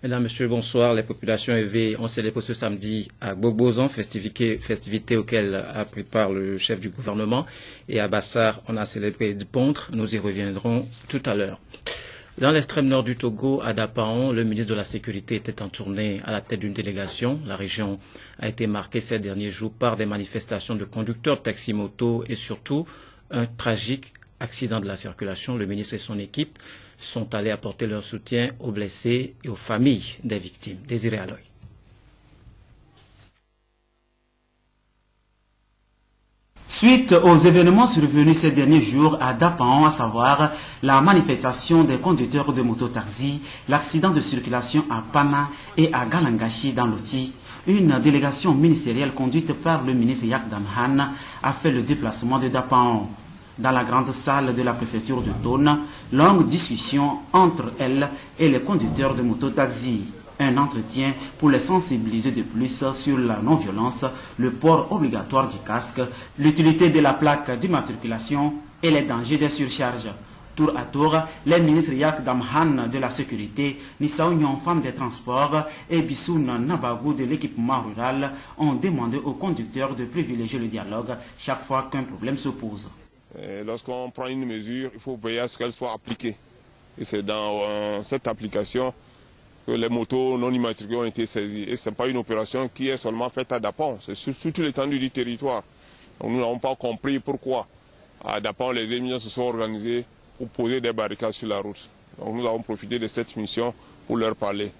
Mesdames, Messieurs, bonsoir. Les populations élevées ont célébré ce samedi à Gbogbosan, festivité auxquelles a pris part le chef du gouvernement. Et à Bassar, on a célébré Dpontre. Nous y reviendrons tout à l'heure. Dans l'extrême nord du Togo, à Dapaon, le ministre de la Sécurité était en tournée à la tête d'une délégation. La région a été marquée ces derniers jours par des manifestations de conducteurs de taxi-moto et surtout un tragique accident de la circulation. Le ministre et son équipe sont allés apporter leur soutien aux blessés et aux familles des victimes. Désiré Aloy. Suite aux événements survenus ces derniers jours à Dapaon, à savoir la manifestation des conducteurs de moto-taxi, l'accident de circulation à Pana et à Galangashi dans l'Oti, une délégation ministérielle conduite par le ministre Yak Damhan a fait le déplacement de Dapaon. Dans la grande salle de la préfecture de Tone, longue discussion entre elle et les conducteurs de moto-taxi. Un entretien pour les sensibiliser de plus sur la non-violence, le port obligatoire du casque, l'utilité de la plaque d'immatriculation et les dangers des surcharges. Tour à tour, les ministres Yak Damhan de la Sécurité, Nissa Oignon, femme des transports, et Bissoun Nabagou de l'équipement rural ont demandé aux conducteurs de privilégier le dialogue chaque fois qu'un problème se pose. Lorsqu'on prend une mesure, il faut veiller à ce qu'elle soit appliquée. Et c'est dans cette application que les motos non immatriculées ont été saisies. Et ce n'est pas une opération qui est seulement faite à Dapaon, c'est sur toute l'étendue du territoire. Donc nous n'avons pas compris pourquoi à Dapaon les éminents se sont organisés pour poser des barricades sur la route. Donc nous avons profité de cette mission pour leur parler.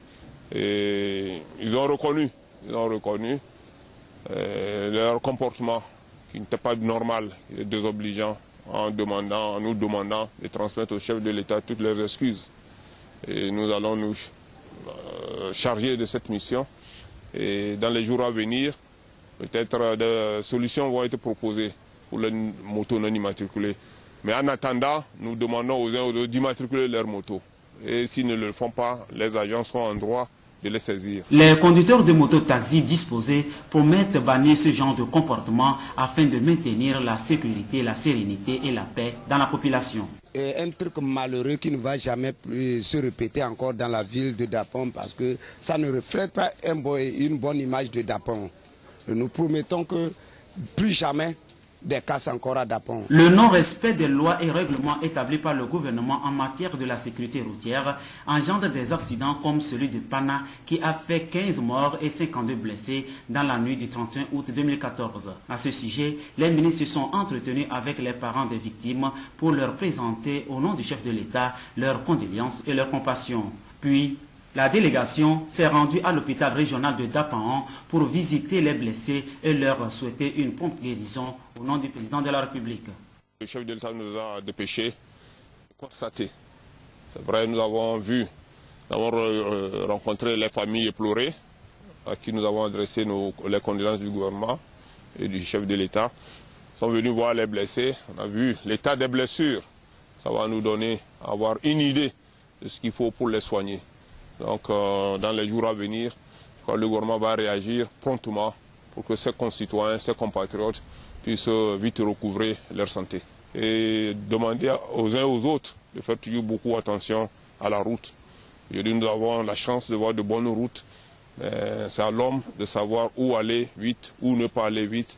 Et ils ont reconnu leur comportement qui n'était pas normal et désobligeant en nous demandant de transmettre au chef de l'État toutes leurs excuses. Et nous allons nous charger de cette mission. Et dans les jours à venir, peut-être des solutions vont être proposées pour les motos non immatriculées. Mais en attendant, nous demandons aux uns aux autres d'immatriculer leurs motos. Et s'ils ne le font pas, les agents seront en droit de les saisir. Les conducteurs de moto-taxi disposés promettent bannir ce genre de comportement afin de maintenir la sécurité, la sérénité et la paix dans la population. Et un truc malheureux qui ne va jamais plus se répéter encore dans la ville de Dapaon parce que ça ne reflète pas une bonne image de Dapaon. Nous promettons que plus jamais des casses encore à Dapaon. Le non-respect des lois et règlements établis par le gouvernement en matière de la sécurité routière engendre des accidents comme celui de Pana qui a fait 15 morts et 52 blessés dans la nuit du 31 août 2014. À ce sujet, les ministres se sont entretenus avec les parents des victimes pour leur présenter au nom du chef de l'État leurs condoléances et leur compassion. Puis, la délégation s'est rendue à l'hôpital régional de Dapaon pour visiter les blessés et leur souhaiter une prompte guérison au nom du président de la République. Le chef de l'État nous a dépêché, constaté. C'est vrai, nous avons rencontré les familles éplorées à qui nous avons adressé les condoléances du gouvernement et du chef de l'État. Ils sont venus voir les blessés, on a vu l'état des blessures. Ça va nous donner, avoir une idée de ce qu'il faut pour les soigner. Donc, dans les jours à venir, le gouvernement va réagir promptement pour que ses concitoyens, ses compatriotes puissent vite recouvrer leur santé. Et demander aux uns et aux autres de faire toujours beaucoup attention à la route. Aujourd'hui, nous avons la chance de voir de bonnes routes. C'est à l'homme de savoir où aller vite, où ne pas aller vite.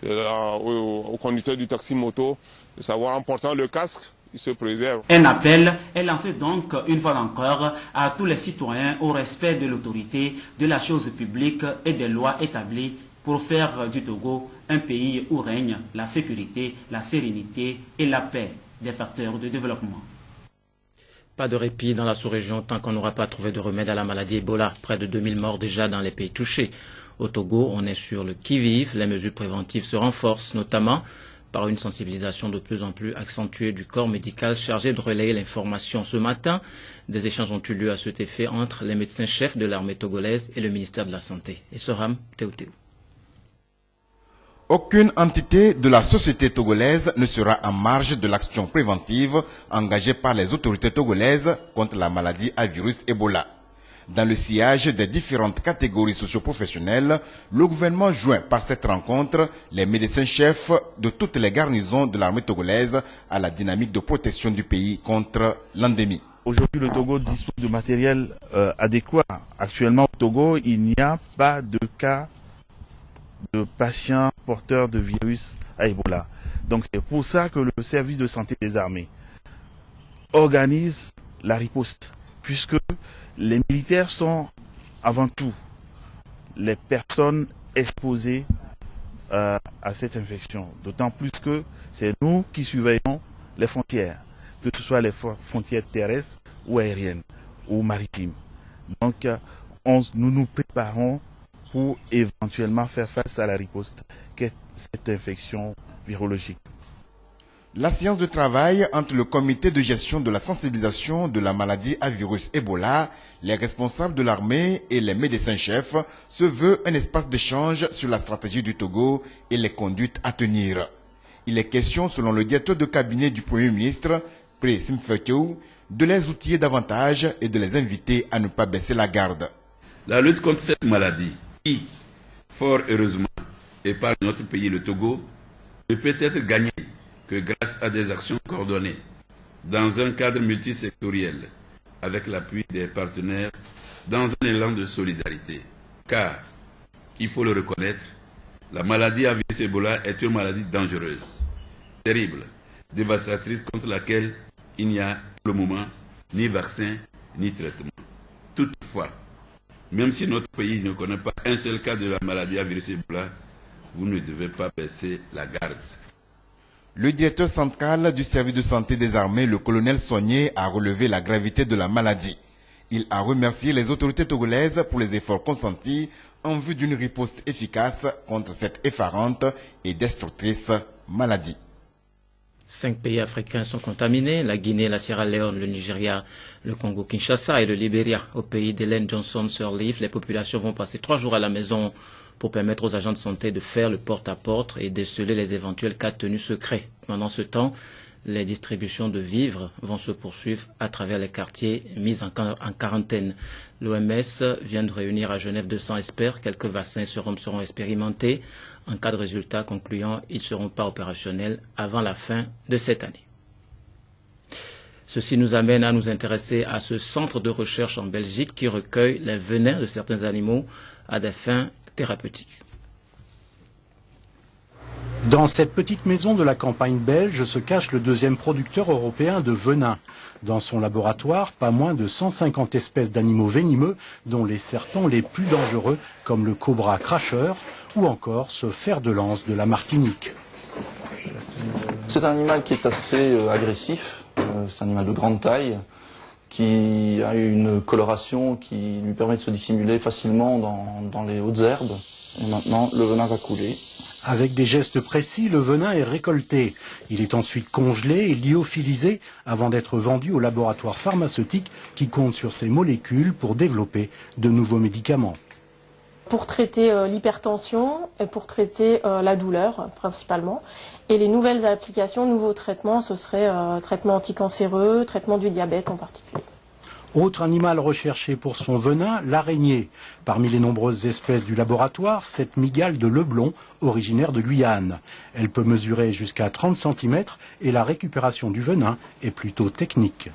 C'est au conducteur du taxi-moto de savoir, en portant le casque, il se préserve. Un appel est lancé donc une fois encore à tous les citoyens au respect de l'autorité, de la chose publique et des lois établies pour faire du Togo un pays où règne la sécurité, la sérénité et la paix, des facteurs de développement. Pas de répit dans la sous-région tant qu'on n'aura pas trouvé de remède à la maladie Ebola. Près de 2000 morts déjà dans les pays touchés. Au Togo, on est sur le qui-vive. Les mesures préventives se renforcent, notamment par une sensibilisation de plus en plus accentuée du corps médical chargé de relayer l'information. Ce matin, des échanges ont eu lieu à cet effet entre les médecins-chefs de l'armée togolaise et le ministère de la Santé. Et Soham Teouteu. Aucune entité de la société togolaise ne sera en marge de l'action préventive engagée par les autorités togolaises contre la maladie à virus Ebola. Dans le sillage des différentes catégories socio-professionnelles, le gouvernement joint par cette rencontre les médecins-chefs de toutes les garnisons de l'armée togolaise à la dynamique de protection du pays contre l'endémie. Aujourd'hui, le Togo dispose de matériel adéquat. Actuellement, au Togo, il n'y a pas de cas de patients porteurs de virus à Ebola. Donc c'est pour ça que le service de santé des armées organise la riposte, puisque les militaires sont avant tout les personnes exposées à cette infection. D'autant plus que c'est nous qui surveillons les frontières, que ce soit les frontières terrestres ou aériennes ou maritimes. Donc nous nous préparons pour éventuellement faire face à la riposte qu'est cette infection virologique. La séance de travail entre le comité de gestion de la sensibilisation de la maladie à virus Ebola, les responsables de l'armée et les médecins-chefs se veut un espace d'échange sur la stratégie du Togo et les conduites à tenir. Il est question, selon le directeur de cabinet du Premier ministre, Pré Simfekou, de les outiller davantage et de les inviter à ne pas baisser la garde. La lutte contre cette maladie, qui, fort heureusement, épargne notre pays, le Togo, ne peut être gagnée que grâce à des actions coordonnées, dans un cadre multisectoriel, avec l'appui des partenaires, dans un élan de solidarité. Car, il faut le reconnaître, la maladie à virus Ebola est une maladie dangereuse, terrible, dévastatrice contre laquelle il n'y a pour le moment ni vaccin ni traitement. Toutefois, même si notre pays ne connaît pas un seul cas de la maladie à virus Ebola, vous ne devez pas baisser la garde. Le directeur central du service de santé des armées, le colonel Sogné, a relevé la gravité de la maladie. Il a remercié les autorités togolaises pour les efforts consentis en vue d'une riposte efficace contre cette effarante et destructrice maladie. 5 pays africains sont contaminés, la Guinée, la Sierra Leone, le Nigeria, le Congo-Kinshasa et le Libéria. Au pays d'Hélène Johnson-Sirleaf, les populations vont passer 3 jours à la maison pour permettre aux agents de santé de faire le porte-à-porte et déceler les éventuels cas tenus secrets. Pendant ce temps, les distributions de vivres vont se poursuivre à travers les quartiers mis en quarantaine. L'OMS vient de réunir à Genève 200 experts. Quelques vaccins seront expérimentés. En cas de résultat concluant, ils ne seront pas opérationnels avant la fin de cette année. Ceci nous amène à nous intéresser à ce centre de recherche en Belgique qui recueille les venins de certains animaux à des fins thérapeutiques. Dans cette petite maison de la campagne belge se cache le deuxième producteur européen de venin. Dans son laboratoire, pas moins de 150 espèces d'animaux venimeux, dont les serpents les plus dangereux, comme le cobra cracheur, ou encore ce fer de lance de la Martinique. C'est un animal qui est assez agressif, c'est un animal de grande taille, qui a une coloration qui lui permet de se dissimuler facilement dans les hautes herbes. Et maintenant, le venin va couler. Avec des gestes précis, le venin est récolté. Il est ensuite congelé et lyophilisé avant d'être vendu au laboratoire pharmaceutique qui compte sur ces molécules pour développer de nouveaux médicaments. Pour traiter l'hypertension et pour traiter la douleur principalement. Et les nouvelles applications, nouveaux traitements, ce serait traitement anticancéreux, traitement du diabète en particulier. Autre animal recherché pour son venin, l'araignée. Parmi les nombreuses espèces du laboratoire, cette mygale de Leblon, originaire de Guyane. Elle peut mesurer jusqu'à 30 cm et la récupération du venin est plutôt technique.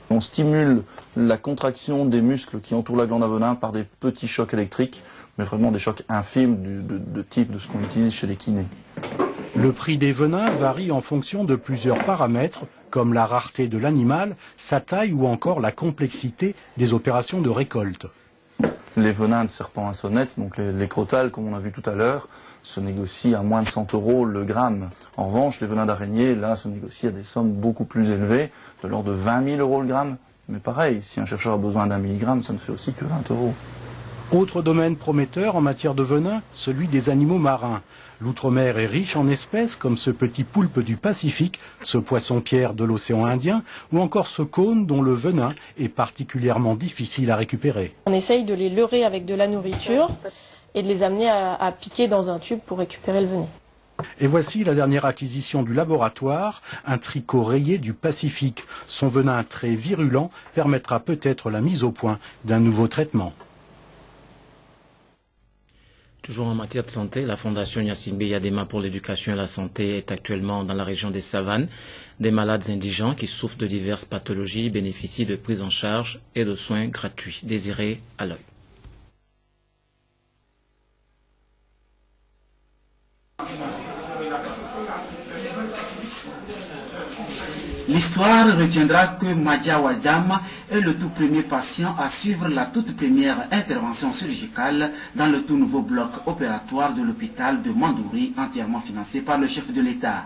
On stimule la contraction des muscles qui entourent la glande à venin par des petits chocs électriques, mais vraiment des chocs infimes de type de ce qu'on utilise chez les kinés. Le prix des venins varie en fonction de plusieurs paramètres, comme la rareté de l'animal, sa taille ou encore la complexité des opérations de récolte. Les venins de serpents à sonnette, donc les crotales, comme on a vu tout à l'heure, se négocient à moins de 100 € le gramme. En revanche, les venins d'araignée, là, se négocient à des sommes beaucoup plus élevées, de l'ordre de 20 000 € le gramme. Mais pareil, si un chercheur a besoin d'1 milligramme, ça ne fait aussi que 20 €. Autre domaine prometteur en matière de venin, celui des animaux marins. L'outre-mer est riche en espèces comme ce petit poulpe du Pacifique, ce poisson-pierre de l'océan Indien, ou encore ce cône dont le venin est particulièrement difficile à récupérer. On essaye de les leurrer avec de la nourriture et de les amener à piquer dans un tube pour récupérer le venin. Et voici la dernière acquisition du laboratoire, un tricot rayé du Pacifique. Son venin très virulent permettra peut-être la mise au point d'un nouveau traitement. Toujours en matière de santé, la Fondation Gnassingbé Yadema pour l'éducation et la santé est actuellement dans la région des Savanes. Des malades indigents qui souffrent de diverses pathologies bénéficient de prise en charge et de soins gratuits. Désiré à l'œil. L'histoire retiendra que Madia Wadam est le tout premier patient à suivre la toute première intervention chirurgicale dans le tout nouveau bloc opératoire de l'hôpital de Mandouri, entièrement financé par le chef de l'État.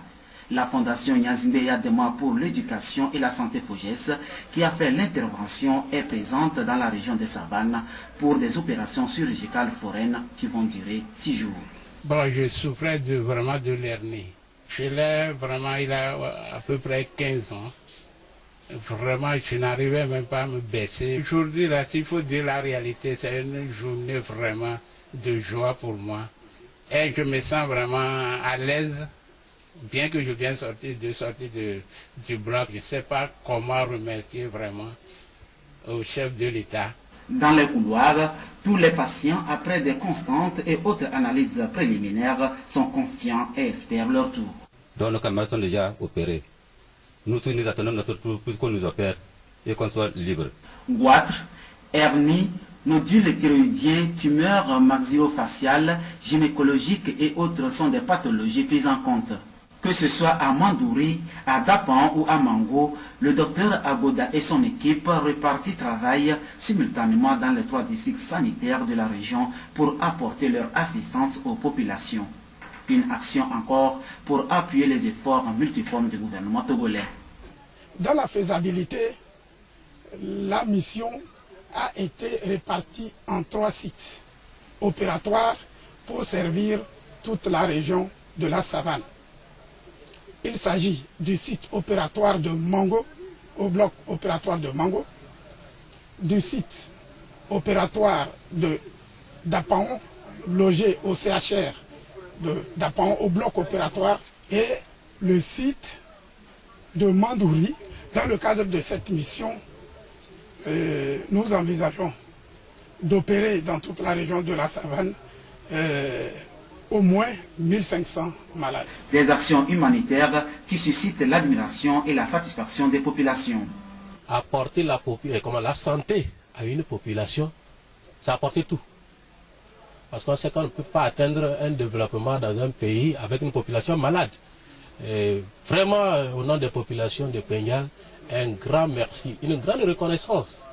La Fondation Gnassingbé Yadema pour l'éducation et la santé FOGES, qui a fait l'intervention, est présente dans la région des Savanes pour des opérations chirurgicales foraines qui vont durer 6 jours. Bon, je souffrais vraiment de l'hernie. Chez lui, vraiment, il a à peu près 15 ans. Vraiment, je n'arrivais même pas à me baisser. Aujourd'hui, là, s'il faut dire la réalité, c'est une journée vraiment de joie pour moi. Et je me sens vraiment à l'aise, bien que je vienne sortir du bloc. Je ne sais pas comment remercier vraiment au chef de l'État. Dans les couloirs, tous les patients, après des constantes et autres analyses préliminaires, sont confiants et espèrent leur tour. Donc nos camarades sont déjà opérés. Nous attendons notre tour pour qu'on nous opère et qu'on soit libre. Goitre, hernie, nodules thyroïdiens, tumeurs maxillofaciales, gynécologiques et autres sont des pathologies prises en compte. Que ce soit à Mandouri, à Dapan ou à Mango, le docteur Agoda et son équipe repartis travaillent simultanément dans les 3 districts sanitaires de la région pour apporter leur assistance aux populations. Une action encore pour appuyer les efforts multiformes du gouvernement togolais. Dans la faisabilité, la mission a été répartie en 3 sites opératoires pour servir toute la région de la Savane. Il s'agit du site opératoire de Mango, au bloc opératoire de Mango, du site opératoire de Dapaon, logé au CHR de Dapaon, au bloc opératoire, et le site de Mandouri. Dans le cadre de cette mission, nous envisageons d'opérer dans toute la région de la Savane au moins 1500 malades. Des actions humanitaires qui suscitent l'admiration et la satisfaction des populations. Apporter la santé à une population, c'est apporter tout. Parce qu'on sait qu'on ne peut pas atteindre un développement dans un pays avec une population malade. Et vraiment, au nom des populations de Peñal, un grand merci, une grande reconnaissance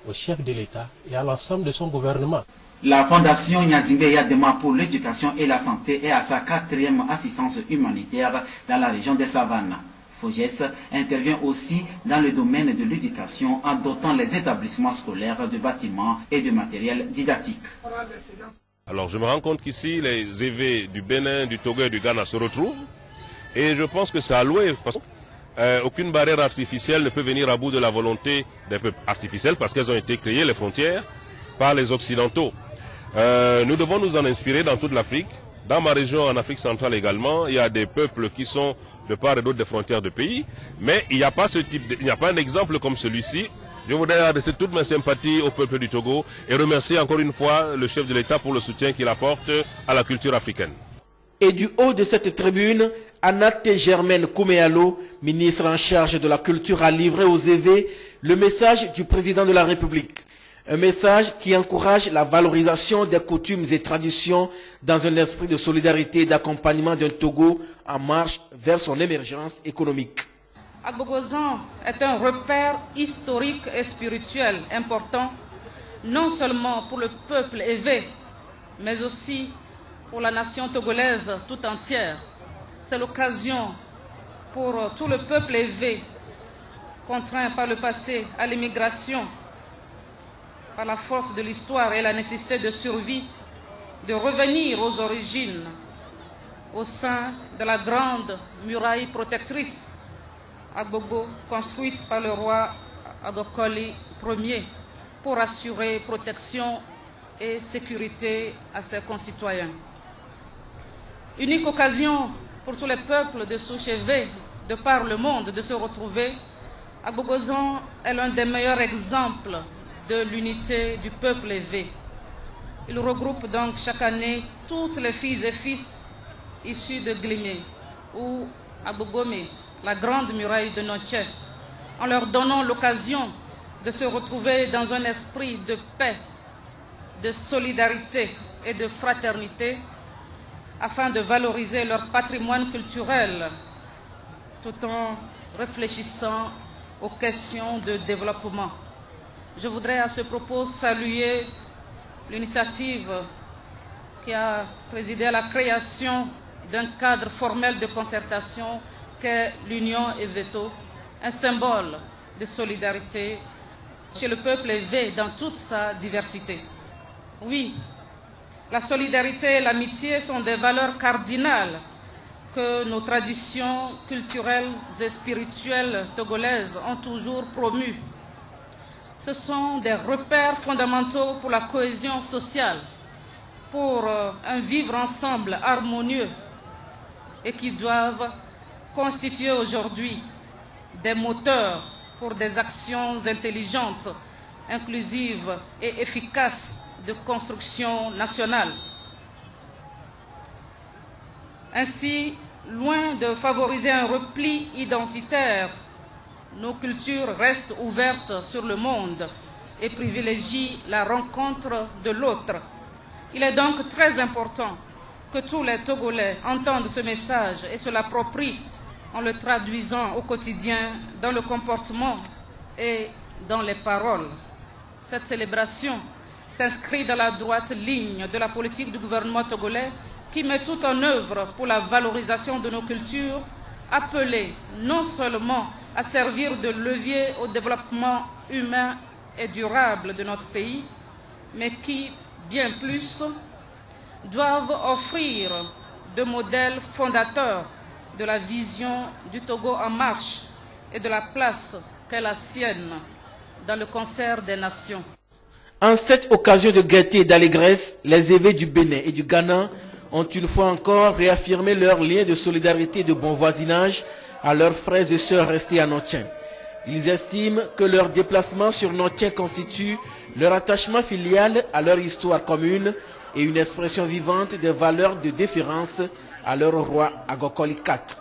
au chef de l'État et à l'ensemble de son gouvernement. La Fondation Gnassingbé Yadema pour l'éducation et la santé est à sa 4e assistance humanitaire dans la région des Savanes. FOGES intervient aussi dans le domaine de l'éducation en dotant les établissements scolaires de bâtiments et de matériel didactique. Alors je me rends compte qu'ici les EV du Bénin, du Togo et du Ghana se retrouvent et je pense que c'est alloué parce qu'aucune barrière artificielle ne peut venir à bout de la volonté des peuples artificiels parce qu'elles ont été créées, les frontières, par les Occidentaux. Nous devons nous en inspirer dans toute l'Afrique. Dans ma région, en Afrique centrale également, il y a des peuples qui sont de part et d'autre des frontières de pays, mais il n'y a pas il n'y a pas un exemple comme celui-ci. Je voudrais adresser toute ma sympathie au peuple du Togo et remercier encore une fois le chef de l'État pour le soutien qu'il apporte à la culture africaine. Et du haut de cette tribune, Anate Germaine Kouméalo, ministre en charge de la culture, a livré aux EV le message du président de la République. Un message qui encourage la valorisation des coutumes et traditions dans un esprit de solidarité et d'accompagnement d'un Togo en marche vers son émergence économique. Agbogozan est un repère historique et spirituel important, non seulement pour le peuple évé, mais aussi pour la nation togolaise tout entière. C'est l'occasion pour tout le peuple évé, contraint par le passé à l'immigration, par la force de l'histoire et la nécessité de survie, de revenir aux origines, au sein de la grande muraille protectrice Agbogo, construite par le roi Agokoli Ier, pour assurer protection et sécurité à ses concitoyens. Unique occasion pour tous les peuples de Souchévé, de par le monde, de se retrouver. Agbogozan est l'un des meilleurs exemples de l'unité du peuple évé. Il regroupe donc chaque année toutes les filles et fils issus de Glimé ou Abogomé, la grande muraille de Noché, en leur donnant l'occasion de se retrouver dans un esprit de paix, de solidarité et de fraternité afin de valoriser leur patrimoine culturel tout en réfléchissant aux questions de développement. Je voudrais à ce propos saluer l'initiative qui a présidé à la création d'un cadre formel de concertation qu'est l'Union Eveto, un symbole de solidarité chez le peuple évé dans toute sa diversité. Oui, la solidarité et l'amitié sont des valeurs cardinales que nos traditions culturelles et spirituelles togolaises ont toujours promues. Ce sont des repères fondamentaux pour la cohésion sociale, pour un vivre ensemble harmonieux et qui doivent constituer aujourd'hui des moteurs pour des actions intelligentes, inclusives et efficaces de construction nationale. Ainsi, loin de favoriser un repli identitaire, nos cultures restent ouvertes sur le monde et privilégient la rencontre de l'autre. Il est donc très important que tous les Togolais entendent ce message et se l'approprient en le traduisant au quotidien dans le comportement et dans les paroles. Cette célébration s'inscrit dans la droite ligne de la politique du gouvernement togolais qui met tout en œuvre pour la valorisation de nos cultures, appelées non seulement à servir de levier au développement humain et durable de notre pays, mais qui, bien plus, doivent offrir de modèles fondateurs de la vision du Togo en marche et de la place qu'est la sienne dans le concert des nations. En cette occasion de gaieté et d'allégresse, les évêques du Bénin et du Ghana ont une fois encore réaffirmé leur lien de solidarité et de bon voisinage à leurs frères et sœurs restés à Nontien. Ils estiment que leur déplacement sur Nontien constitue leur attachement filial à leur histoire commune et une expression vivante des valeurs de déférence à leur roi Agokoli IV.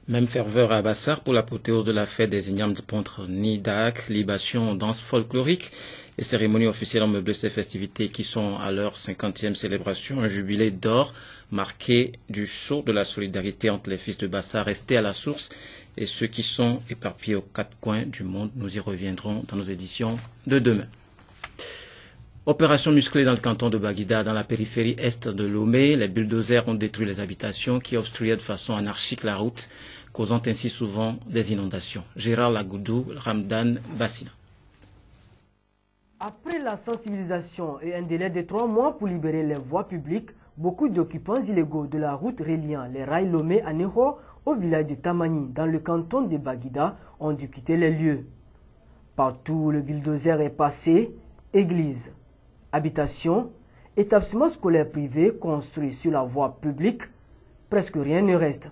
Même ferveur à Bassar pour l'apothéose de la fête des Ignames de Pontre Nidak, libation, danse folklorique et cérémonies officielles ont meublé ces festivités qui sont à leur 50e célébration, un jubilé d'or marqué du sceau de la solidarité entre les fils de Bassar restés à la source et ceux qui sont éparpillés aux quatre coins du monde. Nous y reviendrons dans nos éditions de demain. Opération musclée dans le canton de Baguida, dans la périphérie est de Lomé. Les bulldozers ont détruit les habitations qui obstruaient de façon anarchique la route, causant ainsi souvent des inondations. Gérard Lagoudou, Ramdan Bassina. Après la sensibilisation et un délai de 3 mois pour libérer les voies publiques, beaucoup d'occupants illégaux de la route reliant les rails Lomé à Neho au village de Tamani, dans le canton de Baguida, ont dû quitter les lieux. Partout où le bulldozer est passé, églises, habitations, établissements scolaires privés construits sur la voie publique, presque rien ne reste.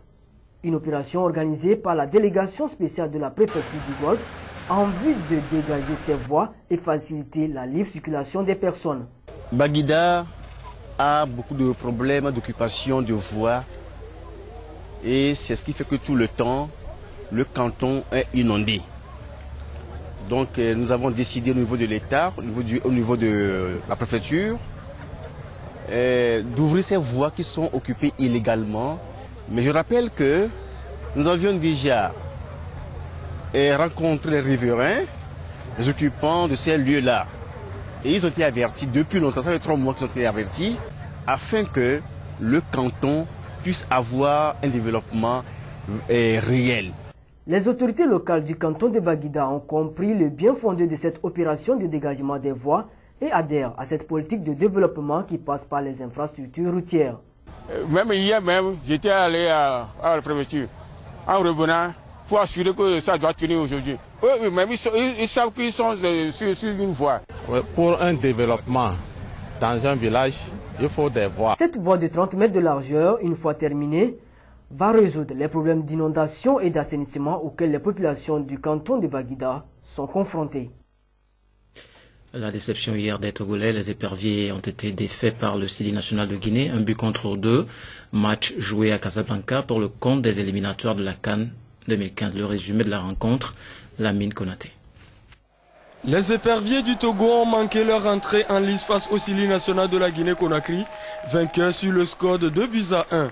Une opération organisée par la délégation spéciale de la préfecture du Golfe en vue de dégager ces voies et faciliter la libre circulation des personnes. Baguida a beaucoup de problèmes d'occupation de voies et c'est ce qui fait que tout le temps, le canton est inondé. Donc nous avons décidé au niveau de l'État, au niveau de la préfecture, d'ouvrir ces voies qui sont occupées illégalement. Mais je rappelle que nous avions déjà rencontré les riverains, les occupants de ces lieux-là. Et ils ont été avertis depuis longtemps, ça fait 3 mois qu'ils ont été avertis, afin que le canton puisse avoir un développement réel. Les autorités locales du canton de Baguida ont compris le bien fondé de cette opération de dégagement des voies et adhèrent à cette politique de développement qui passe par les infrastructures routières. Même hier même, j'étais allé à la préfecture en revenant pour assurer que ça doit tenir aujourd'hui. Eux, même ils savent qu'ils sont sur une voie. Pour un développement dans un village, il faut des voies. Cette voie de 30 mètres de largeur, une fois terminée, va résoudre les problèmes d'inondation et d'assainissement auxquels les populations du canton de Baguida sont confrontées. La déception hier des Togolais, les éperviers ont été défaits par le Sili national de Guinée, 1-2, match joué à Casablanca pour le compte des éliminatoires de la CAN 2015. Le résumé de la rencontre, Lamine Konaté. Les éperviers du Togo ont manqué leur entrée en lice face au Sili national de la Guinée-Conakry, vainqueur sur le score de 2-1.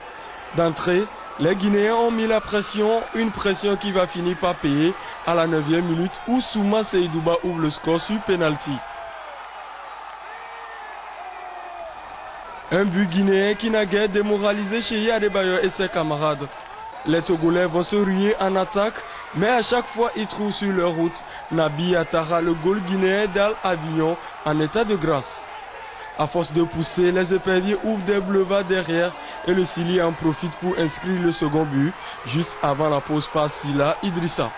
D'entrée, les Guinéens ont mis la pression, une pression qui va finir par payer à la 9e minute où Souma Seydouba ouvre le score sur penalty. Un but guinéen qui n'a guère démoralisé Cheyi Adebayor et ses camarades. Les Togolais vont se ruer en attaque, mais à chaque fois ils trouvent sur leur route Nabi Atara, le goal guinéen d'Al Avignon, en état de grâce. À force de pousser, les éperviers ouvrent des boulevards derrière et le Sili en profite pour inscrire le second but, juste avant la pause par Sila Idrissa.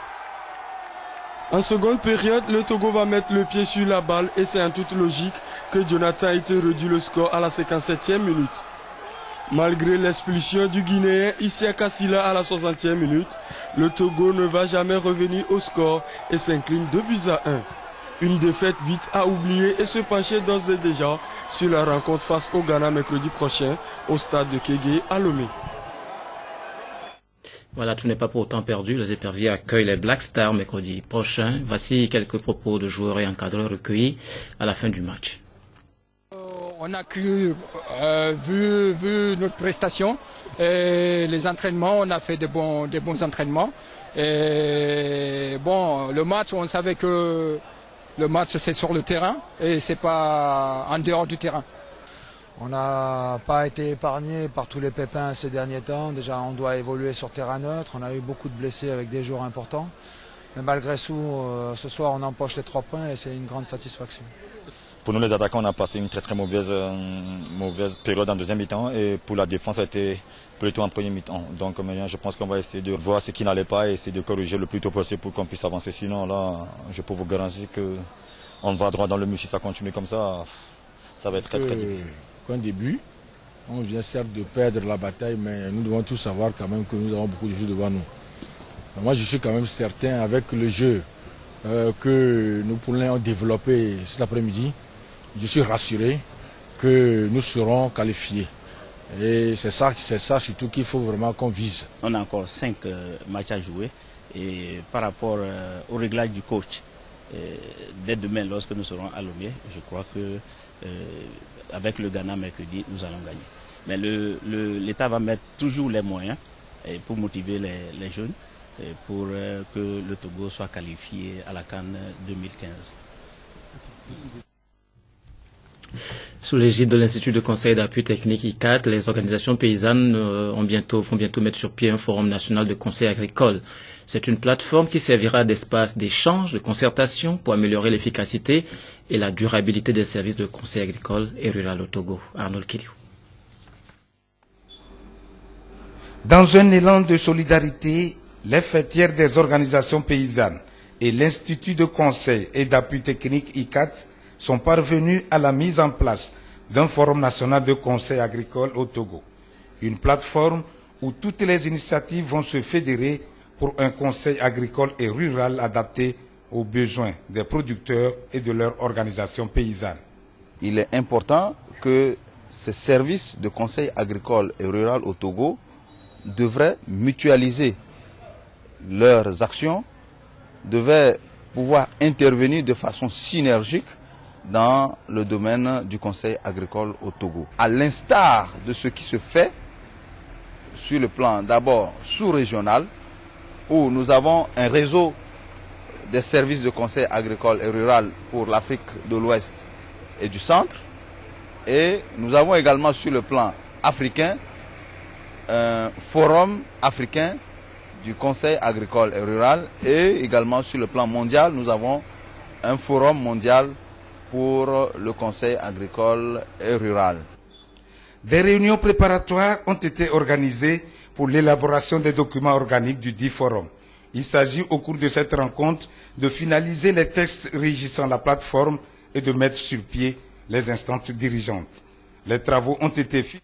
En seconde période, le Togo va mettre le pied sur la balle et c'est en toute logique que Jonathan a été réduit le score à la 57e minute. Malgré l'expulsion du Guinéen Isiaka Sila à la 60e minute, le Togo ne va jamais revenir au score et s'incline 2-1. Une défaite vite à oublier et se pencher d'ores et déjà sur la rencontre face au Ghana mercredi prochain au stade de Kégué à Lomé. Voilà, tout n'est pas pour autant perdu. Les éperviers accueillent les Black Stars mercredi prochain. Voici quelques propos de joueurs et encadreurs recueillis à la fin du match. On a cru, vu notre prestation, et les entraînements, on a fait des bons entraînements. Et bon, le match, on savait que le match c'est sur le terrain et c'est pas en dehors du terrain. On n'a pas été épargné par tous les pépins ces derniers temps. Déjà, on doit évoluer sur terrain neutre. On a eu beaucoup de blessés avec des joueurs importants. Mais malgré tout, ce soir, on empoche les 3 points et c'est une grande satisfaction. Pour nous, les attaquants, on a passé une très mauvaise période en deuxième mi-temps. Et pour la défense, ça a été plutôt en premier mi-temps. Donc maintenant, je pense qu'on va essayer de voir ce qui n'allait pas et essayer de corriger le plus tôt possible pour qu'on puisse avancer. Sinon, là, je peux vous garantir qu'on va droit dans le mur. Si ça continue comme ça, ça va être très difficile. Qu'un début, on vient certes de perdre la bataille, mais nous devons tous savoir quand même que nous avons beaucoup de jeux devant nous. Mais moi, je suis quand même certain, avec le jeu que nous pourrons développer cet après-midi, je suis rassuré que nous serons qualifiés. Et c'est ça surtout qu'il faut vraiment qu'on vise. On a encore 5 matchs à jouer et par rapport au réglage du coach, dès demain lorsque nous serons à Lomé, je crois que avec le Ghana mercredi, nous allons gagner. Mais l'État va mettre toujours les moyens pour motiver les jeunes, pour que le Togo soit qualifié à la CAN 2015. Sous l'égide de l'Institut de conseil d'appui technique ICAT, les organisations paysannes vont bientôt mettre sur pied un forum national de conseil agricole. C'est une plateforme qui servira d'espace d'échange, de concertation pour améliorer l'efficacité et la durabilité des services de conseil agricole et rural au Togo. Arnold Kiliou. Dans un élan de solidarité, les fêtières des organisations paysannes et l'Institut de conseil et d'appui technique ICAT sont parvenus à la mise en place d'un forum national de conseil agricole au Togo. Une plateforme où toutes les initiatives vont se fédérer pour un conseil agricole et rural adapté aux besoins des producteurs et de leurs organisations paysannes. Il est important que ces services de conseil agricole et rural au Togo devraient mutualiser leurs actions, devaient pouvoir intervenir de façon synergique dans le domaine du conseil agricole au Togo. À l'instar de ce qui se fait sur le plan d'abord sous-régional, où nous avons un réseau des services de conseil agricole et rural pour l'Afrique de l'Ouest et du Centre. Et nous avons également sur le plan africain un forum africain du conseil agricole et rural. Et également sur le plan mondial, nous avons un forum mondial pour le conseil agricole et rural. Des réunions préparatoires ont été organisées pour l'élaboration des documents organiques du dit forum. Il s'agit au cours de cette rencontre de finaliser les textes régissant la plateforme et de mettre sur pied les instances dirigeantes. Les travaux ont été faits.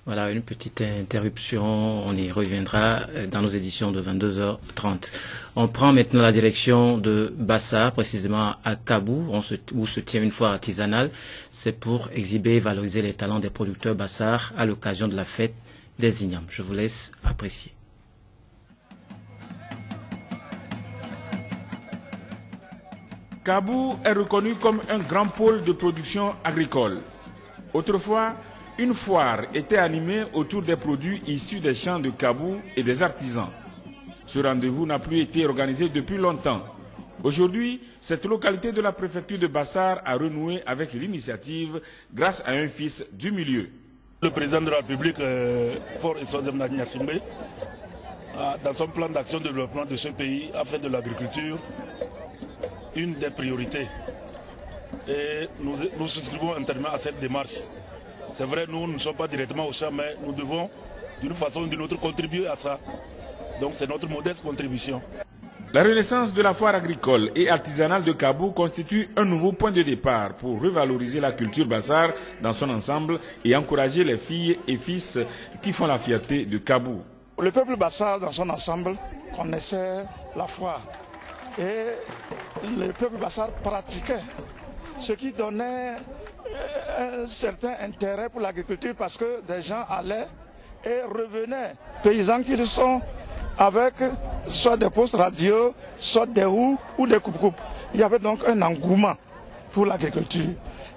Voilà, une petite interruption, on y reviendra dans nos éditions de 22h30. On prend maintenant la direction de Bassar, précisément à Kabou, où se tient une foire artisanale. C'est pour exhiber et valoriser les talents des producteurs Bassar à l'occasion de la fête des ignames. Je vous laisse apprécier. Kabou est reconnu comme un grand pôle de production agricole. Autrefois, une foire était animée autour des produits issus des champs de Kabou et des artisans. Ce rendez-vous n'a plus été organisé depuis longtemps. Aujourd'hui, cette localité de la préfecture de Bassar a renoué avec l'initiative grâce à un fils du milieu. Le président de la République, Fort Eswazem Nagnasimbe, dans son plan d'action de développement de ce pays, a fait de l'agriculture une des priorités. Et nous souscrivons entièrement à cette démarche. C'est vrai, nous ne sommes pas directement au champ, mais nous devons, d'une façon ou d'une autre, contribuer à ça. Donc c'est notre modeste contribution. La renaissance de la foire agricole et artisanale de Kabou constitue un nouveau point de départ pour revaloriser la culture Bassar dans son ensemble et encourager les filles et fils qui font la fierté de Kabou. Le peuple Bassar dans son ensemble connaissait la foire et le peuple Bassar pratiquait, ce qui donnait un certain intérêt pour l'agriculture parce que des gens allaient et revenaient. Paysans qui sont avec soit des postes radio, soit des houes ou des coupes-coupes. Il y avait donc un engouement pour l'agriculture.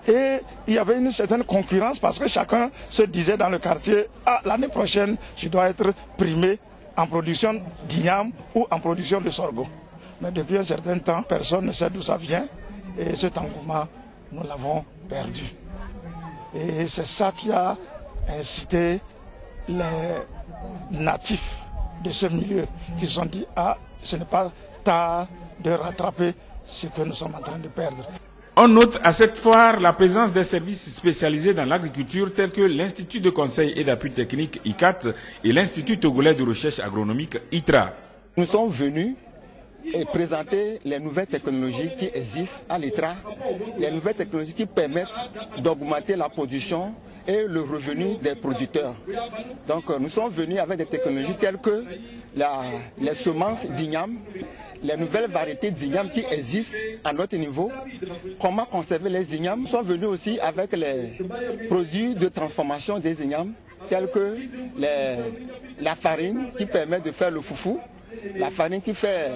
Et il y avait une certaine concurrence parce que chacun se disait dans le quartier, ah, l'année prochaine, je dois être primé en production d'igname ou en production de sorgho. Mais depuis un certain temps, personne ne sait d'où ça vient. Et cet engouement, nous l'avons perdu. Et c'est ça qui a incité les natifs de ce milieu qui se sont dit, ah, ce n'est pas tard de rattraper ce que nous sommes en train de perdre. On note à cette foire la présence des services spécialisés dans l'agriculture tels que l'Institut de conseil et d'appui technique ICAT et l'Institut togolais de recherche agronomique ITRA. Nous sommes venus et présenter les nouvelles technologies qui existent à l'ITRA, les nouvelles technologies qui permettent d'augmenter la production et le revenu des producteurs. Donc nous sommes venus avec des technologies telles que les semences d'igname, les nouvelles variétés d'igname qui existent à notre niveau, comment conserver les ignames. Nous sommes venus aussi avec les produits de transformation des ignames, tels que la farine qui permet de faire le foufou, la farine qui fait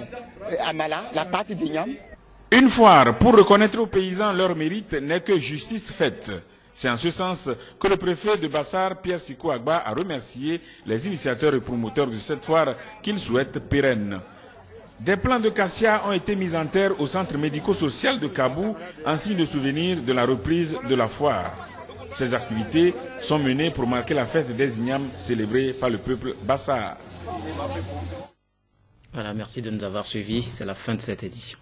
amala, la pâte d'igname. Une foire pour reconnaître aux paysans leur mérite n'est que justice faite. C'est en ce sens que le préfet de Bassar, Pierre Siko Agba, a remercié les initiateurs et promoteurs de cette foire qu'il souhaite pérenne. Des plants de cassia ont été mis en terre au centre médico-social de Kabou en signe de souvenir de la reprise de la foire. Ces activités sont menées pour marquer la fête des ignames célébrée par le peuple Bassar. Voilà, merci de nous avoir suivis. C'est la fin de cette édition.